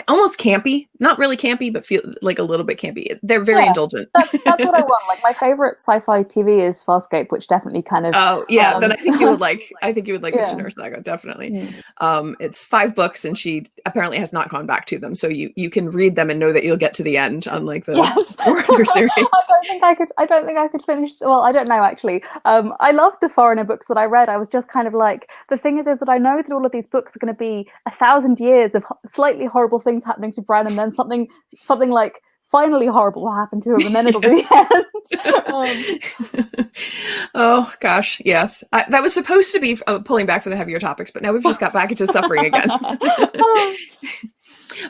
almost campy, not really campy, but feel like a little bit campy. They're very indulgent. That's what I want. Like my favorite sci-fi TV is Farscape, which definitely kind of. Oh yeah, then I think you would like. I think you would like the Chinora Saga, definitely. It's 5 books, and she apparently has not gone back to them, so you can read them and know that you'll get to the end, unlike the Foreigner series. I don't think I could finish. Well, I don't know actually. I loved the Foreigner books that I read. I was just kind of like, the thing is that I know that all of these books are going to be 1,000 years of slightly horrible things happening to Bran, and then something like finally horrible will happen to him, and then it'll be the end. Oh gosh, yes, that was supposed to be pulling back for the heavier topics, but now we've just got back into suffering again.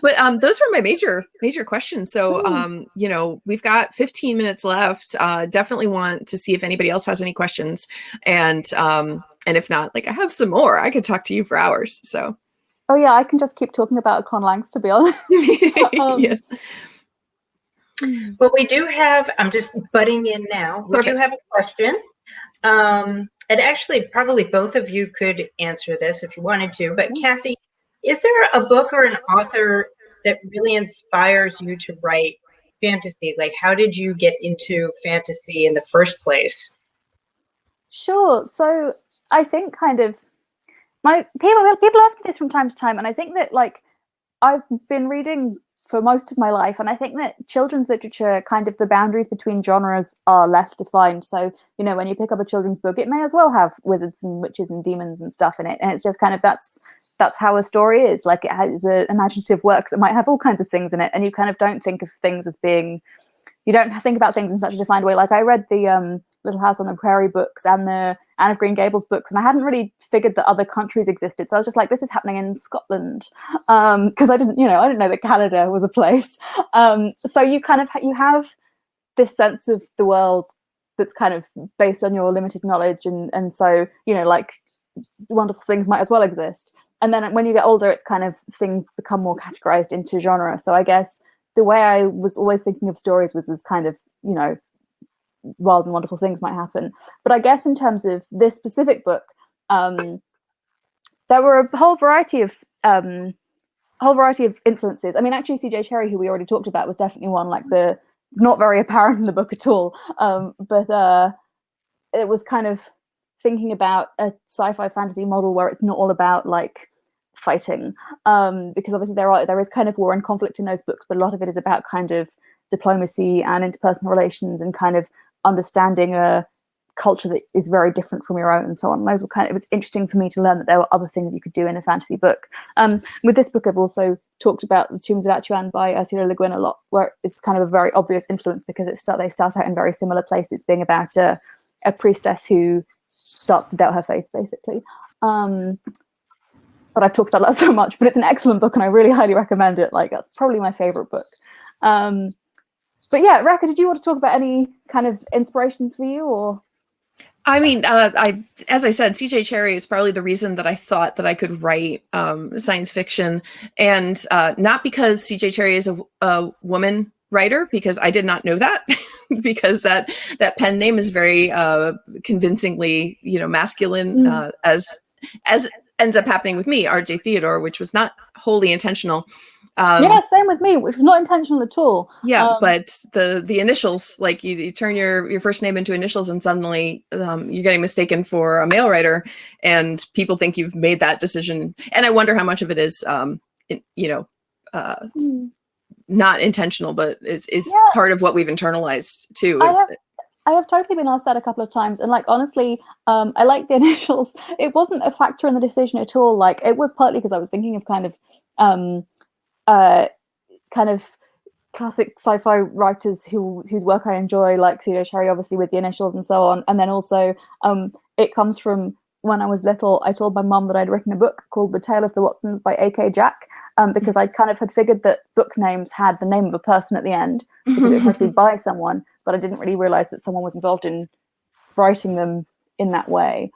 But those were my major questions. So you know, we've got 15 minutes left. Definitely want to see if anybody else has any questions, and if not, like I have some more. I could talk to you for hours. So. Oh yeah, I can just keep talking about conlangs, to be honest. Yes. Well, we do have, I'm just butting in now. We do have a question. And actually, probably both of you could answer this if you wanted to. But Cassie, Is there a book or an author that really inspires you to write fantasy? Like, how did you get into fantasy in the first place? Sure. So I think kind of my people ask me this from time to time, and I think that like I've been reading for most of my life, and I think that children's literature, kind of the boundaries between genres are less defined. So, you know, when you pick up a children's book, it may as well have wizards and witches and demons and stuff in it, and it's just kind of that's how a story is. Like, it has an imaginative work that might have all kinds of things in it, and you kind of don't think of things as being, you don't think about things in such a defined way. Like, I read the Little House on the Prairie books and the Anne of Green Gables books, and I hadn't really figured that other countries existed. So I was just like, this is happening in Scotland, because I didn't know that Canada was a place. So you kind of you have this sense of the world that's kind of based on your limited knowledge, and so, you know, like, wonderful things might as well exist. And then when you get older, it's kind of, things become more categorized into genre. So I guess the way I was always thinking of stories was as kind of, you know, wild and wonderful things might happen. But I guess in terms of this specific book, there were a whole variety of influences. I mean, actually, C.J. Cherryh, who we already talked about, was definitely one. Like, it's not very apparent in the book at all, but it was kind of thinking about a sci-fi fantasy model where it's not all about like fighting, because obviously there is kind of war and conflict in those books, but a lot of it is about kind of diplomacy and interpersonal relations and kind of understanding a culture that is very different from your own and so on. And those were it was interesting for me to learn that there were other things you could do in a fantasy book. With this book, I've also talked about The Tombs of Atuan by Ursula Le Guin a lot, where it's kind of a very obvious influence because they start out in very similar places, being about a priestess who starts to doubt her faith, basically. But I've talked about that so much, but it's an excellent book and I really highly recommend it. Like, that's probably my favorite book. But yeah, Rekka, did you want to talk about any kind of inspirations for you, or? I mean, as I said, C.J. Cherryh is probably the reason that I thought that I could write science fiction, and not because C.J. Cherryh is a woman writer, because I did not know that, because that pen name is very convincingly, you know, masculine, as ends up happening with me, R.J. Theodore, which was not wholly intentional. Yeah, same with me, which was not intentional at all. Yeah, but the initials, like you turn your first name into initials, and suddenly you're getting mistaken for a male writer, and people think you've made that decision. And I wonder how much of it is, not intentional, but is part of what we've internalized too. I have totally been asked that a couple of times, and like, honestly, I like the initials. It wasn't a factor in the decision at all. Like, it was partly because I was thinking of kind of classic sci-fi writers whose work I enjoy, like C.J. Cherryh, obviously, with the initials and so on. And then also, it comes from when I was little. I told my mum that I'd written a book called The Tale of the Watsons by AK Jack, because I kind of had figured that book names had the name of a person at the end, because it had to be by someone, but I didn't really realize that someone was involved in writing them in that way.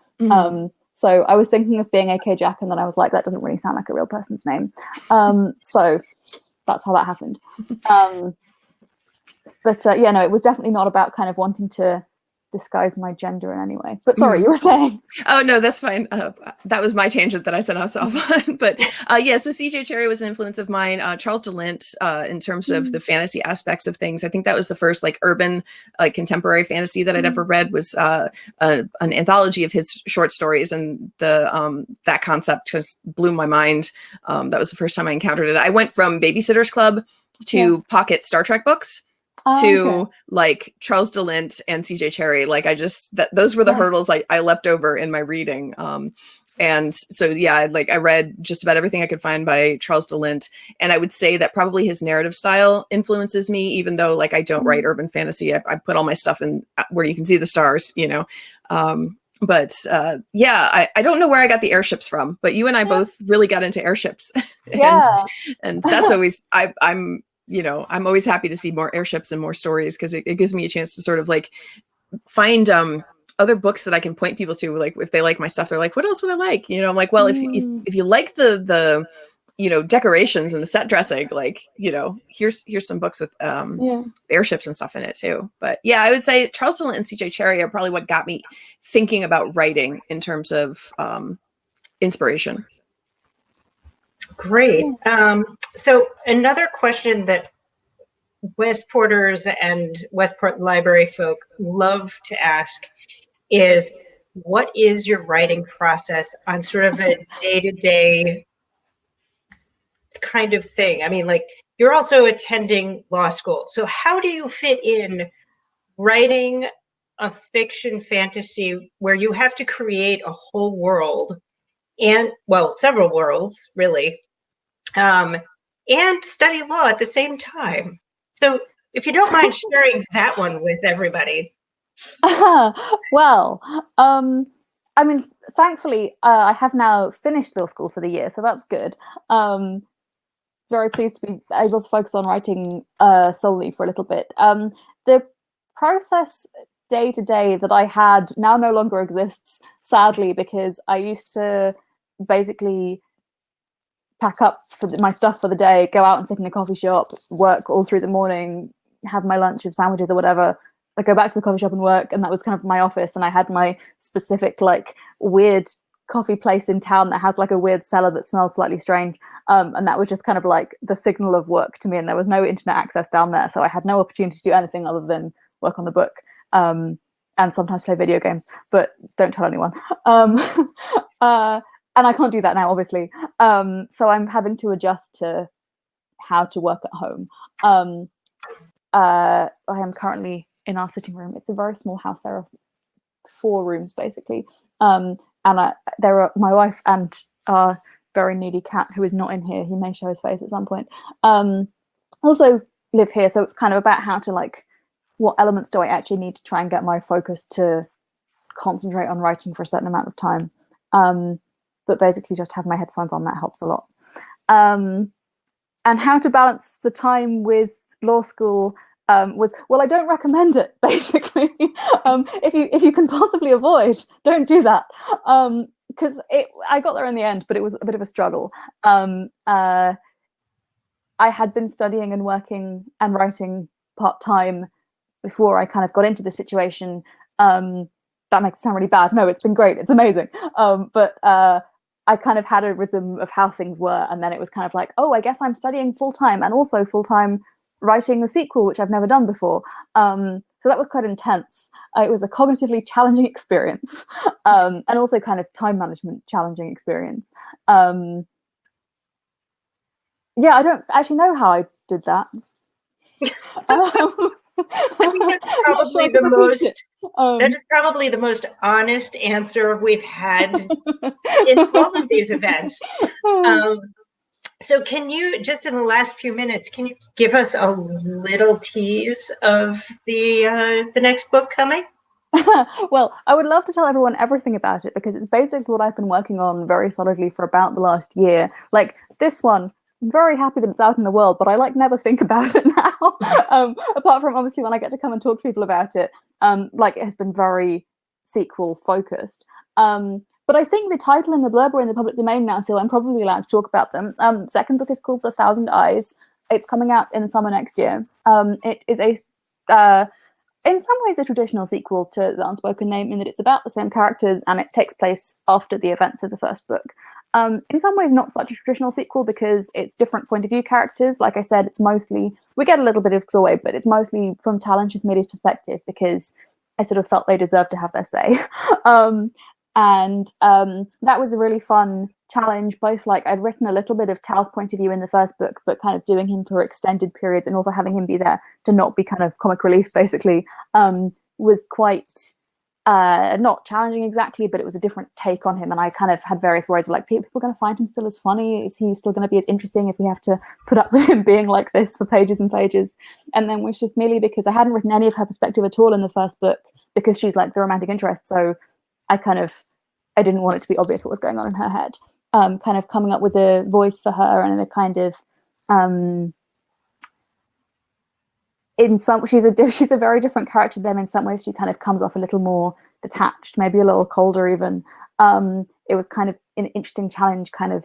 So I was thinking of being AK Jack, and then I was like, that doesn't really sound like a real person's name. So that's how that happened. But yeah, no, it was definitely not about kind of wanting to disguise my gender in any way. But sorry, you were saying. Oh, no, that's fine. That was my tangent that I set us off on. But yeah, so C.J. Cherryh was an influence of mine. Charles DeLint, in terms of the fantasy aspects of things, I think that was the first like urban, like contemporary fantasy that I'd ever read, was an anthology of his short stories, and that concept just blew my mind. That was the first time I encountered it. I went from Babysitter's Club to pocket Star Trek books. To like Charles DeLint and C.J. Cherryh. Like, those were the hurdles I leapt over in my reading. And so, yeah, I read just about everything I could find by Charles DeLint. And I would say that probably his narrative style influences me, even though like I don't write urban fantasy. I put all my stuff in where you can see the stars, you know. But yeah, I don't know where I got the airships from, but you and I both really got into airships. and that's always, I'm always happy to see more airships and more stories, because it gives me a chance to sort of like find other books that I can point people to. Like, if they like my stuff, they're like, what else would I like? You know, I'm like, well, if you like the decorations and the set dressing, like, here's some books with airships and stuff in it too. But yeah, I would say Charles DeLint and C.J. Cherryh are probably what got me thinking about writing in terms of inspiration. Great. So another question that Westporters and Westport Library folk love to ask is, what is your writing process on sort of a day-to-day kind of thing? I mean, like, you're also attending law school. So how do you fit in writing a fiction fantasy where you have to create a whole world and, well, several worlds, really, and study law at the same time? So if you don't mind sharing that one with everybody. Well, I mean, thankfully, I have now finished law school for the year, so that's good. Very pleased to be able to focus on writing solely for a little bit. The process day to day that I had now no longer exists, sadly, because I used to basically pack up for my stuff for the day, go out and sit in a coffee shop, work all through the morning, have my lunch of sandwiches or whatever. I go back to the coffee shop and work, and that was kind of my office. And I had my specific, like, weird coffee place in town that has like a weird cellar that smells slightly strange. And that was just kind of like the signal of work to me. And there was no internet access down there, so I had no opportunity to do anything other than work on the book, and sometimes play video games, but don't tell anyone. And I can't do that now, obviously. So I'm having to adjust to how to work at home. I am currently in our sitting room. It's a very small house. There are 4 rooms, basically. And there are my wife and our very needy cat, who is not in here. He may show his face at some point. Also live here, so it's kind of about how to, like, what elements do I actually need to try and get my focus to concentrate on writing for a certain amount of time. But basically just have my headphones on, that helps a lot. And how to balance the time with law school was, well, I don't recommend it, basically. If you can possibly avoid, don't do that. Because I got there in the end, but it was a bit of a struggle. I had been studying and working and writing part-time before I kind of got into the situation. That makes it sound really bad. No, it's been great. It's amazing. But I kind of had a rhythm of how things were. And then it was kind of like, oh, I guess I'm studying full-time and also full-time writing the sequel, which I've never done before. So that was quite intense. It was a cognitively challenging experience, and also kind of time management challenging experience. Yeah, I don't actually know how I did that. I think that's probably the most. That is probably the most honest answer we've had in all of these events. So can you, just in the last few minutes, can you give us a little tease of the next book coming? Well, I would love to tell everyone everything about it, because it's basically what I've been working on very solidly for about the last year. Like, this one, I'm very happy that it's out in the world, but I like never think about it now. Apart from obviously when I get to come and talk to people about it, like, it has been very sequel focused. But I think the title and the blurb are in the public domain now, so I'm probably allowed to talk about them. Second book is called The Thousand Eyes. It's coming out in summer next year. It is in some ways a traditional sequel to The Unspoken Name, in that it's about the same characters and it takes place after the events of the first book. In some ways not such a traditional sequel, because it's different point of view characters. Like I said, it's mostly, we get a little bit of Xor, but it's mostly from Tal and Shithmiri's perspective, because I sort of felt they deserved to have their say. And that was a really fun challenge, both like I'd written a little bit of Tal's point of view in the first book, but kind of doing him for extended periods and also having him be there to not be kind of comic relief, basically, was quite not challenging exactly, but it was a different take on him. And I kind of had various worries of, like, people are going to find him still as funny? Is he still going to be as interesting if we have to put up with him being like this for pages and pages? And then with Shithmiri, because I hadn't written any of her perspective at all in the first book, because she's like the romantic interest, so I didn't want it to be obvious what was going on in her head. Kind of coming up with a voice for her, and a kind of she's a very different character to them. In some ways she kind of comes off a little more detached, maybe a little colder even. It was kind of an interesting challenge, kind of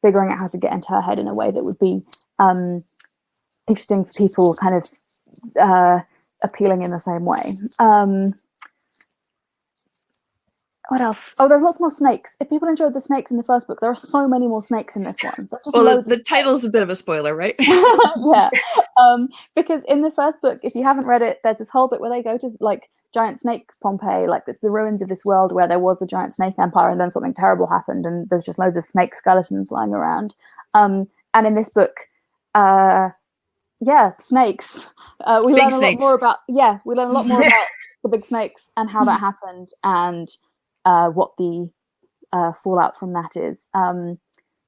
figuring out how to get into her head in a way that would be interesting for people, kind of appealing in the same way. What else? Oh, there's lots more snakes. If people enjoyed the snakes in the first book, there are so many more snakes in this one. There's just Well, loads the of title's a bit of a spoiler, right? yeah. Because in the first book, if you haven't read it, there's this whole bit where they go to like giant snake Pompeii, like it's the ruins of this world where there was the giant snake empire, and then something terrible happened, and there's just loads of snake skeletons lying around. And in this book, snakes. We Big learn a lot snakes. more about we learn a lot more about the big snakes and how that happened, and what the fallout from that is.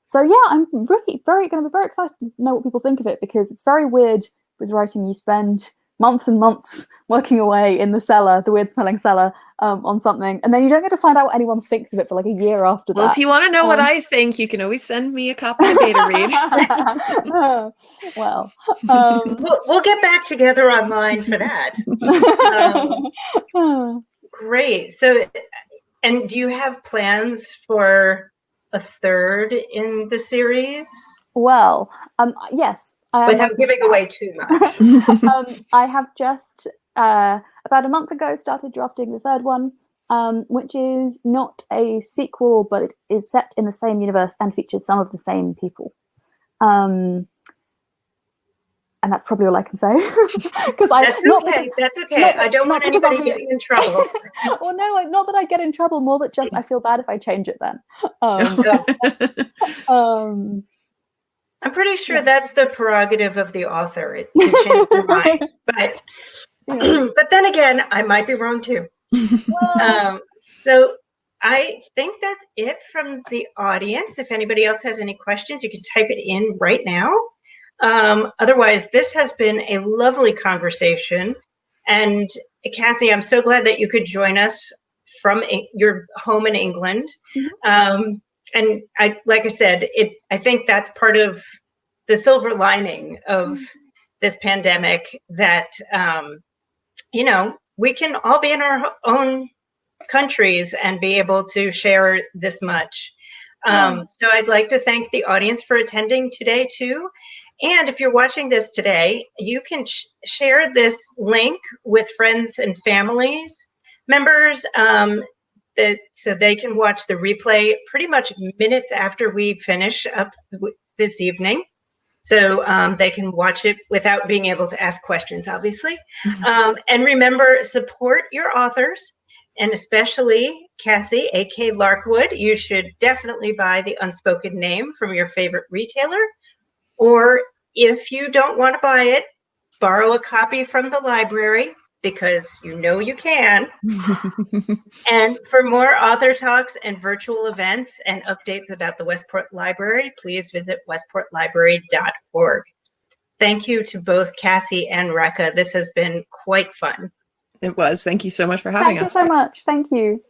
So yeah, I'm really going to be very excited to know what people think of it, because it's very weird with writing. You spend months and months working away in the cellar, the weird smelling cellar, on something, and then you don't get to find out what anyone thinks of it for like a year after that. Well, if you want to know what I think, you can always send me a copy to beta read. Well, we'll get back together online for that. Great. So, and do you have plans for a third in the series? Well, yes. Without giving away too much. I have just about a month ago started drafting the third one, which is not a sequel, but it is set in the same universe and features some of the same people. And that's probably all I can say. That's okay. That's okay. I don't want anybody getting in trouble. Well, no, not that I get in trouble. More that just I feel bad if I change it then. I'm pretty sure that's the prerogative of the author to change their mind. But but then again, I might be wrong too. So I think that's it from the audience. If anybody else has any questions, you can type it in right now. Otherwise, this has been a lovely conversation. And Cassie, I'm so glad that you could join us from your home in England. And like I said, I think that's part of the silver lining of this pandemic, that, we can all be in our own countries and be able to share this much. So I'd like to thank the audience for attending today too. And if you're watching this today, you can share this link with friends and families members, so they can watch the replay pretty much minutes after we finish up this evening. So they can watch it without being able to ask questions, obviously. And remember, support your authors, and especially Cassie, AK Larkwood. You should definitely buy the Unspoken Name from your favorite retailer. Or if you don't want to buy it, borrow a copy from the library, because you can. And for more author talks and virtual events and updates about the Westport Library, please visit westportlibrary.org. Thank you to both Cassie and Rekka. This has been quite fun. It was. Thank you so much for having us. Thank you so much. Thank you.